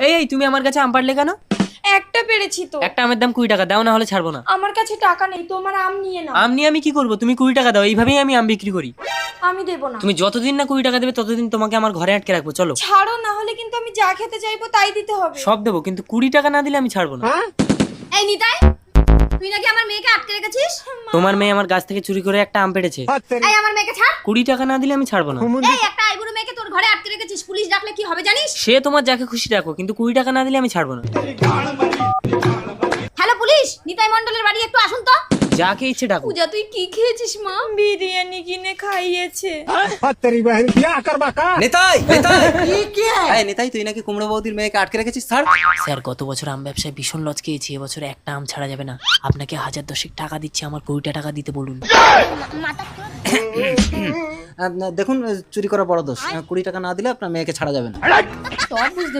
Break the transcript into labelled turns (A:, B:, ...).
A: এই তুমি আমার কাছে আম পারলে কেন?
B: একটা পেরেছি তো।
A: একটা আমের দাম 20 টাকা, দাও না হলে ছাড়বো না।
B: আমার কাছে টাকা নেই, তোমার আম নিয়ে নাও।
A: আম নিয়ে আমি কি করবো? তুমি 20 টাকা দাও, এইভাবেই আমি আম বিক্রি করি।
B: আমি দেব না।
A: তুমি যতদিন না 20 টাকা দেবে ততদিন তোমাকে আমার ঘরে আটকে রাখবো, চলো।
B: ছাড়ো, না হলে কিন্তু আমি যা খেতে চাইবো তাই দিতে হবে।
A: সব দেবো, কিন্তু 20 টাকা না দিলে আমি ছাড়বো না।
C: এই নিতাই, তুই নাকি আমার মেয়েকে আটকে রেখেছিস?
A: তোমার মেয়ে আমার গাছ থেকে চুরি করে একটা আম পেড়েছে।
C: এই আমার মেয়েকে ছাড়।
A: 20 টাকা না দিলে আমি ছাড়বো না।
C: এই একটা আইবুড়ো মেয়েকে তোর ঘরে আটকে রেখেছিস, পুলিশ ডাকলে কি হবে জানিস?
A: সে তোমার যাকে খুশি রাখো, কিন্তু 20 টাকা না দিলে আমি ছাড়বো না।
C: হ্যালো পুলিশ, নিতাই মণ্ডলের বাড়ি একটু আসুন তো।
A: যাকে ইচ্ছে ডাকো।
B: পূজা, তুই কি খেয়েছিস মা? বিরিয়ানি কিনে খাইয়েছে।
D: নেতাই নেতাই এই নেতাই, তুই নাকি কুমড়ো বৌদির মেয়েকে আটকে রেখেছিস? ছাড়।
A: স্যার, গত বছর আম ব্যবসায় ভীষণ লস খেয়েছি, এবছর একটা আম ছাড়া যাবে না। আপনাকে 1010 টাকা দিচ্ছি, আমার 20 টাকা দিতে বলুন।
D: দেখুন, চুরি করা বড় দোষ। 20 টাকা না দিলে আপনার মেয়েকে ছাড়া যাবে না।
B: সব বুঝতে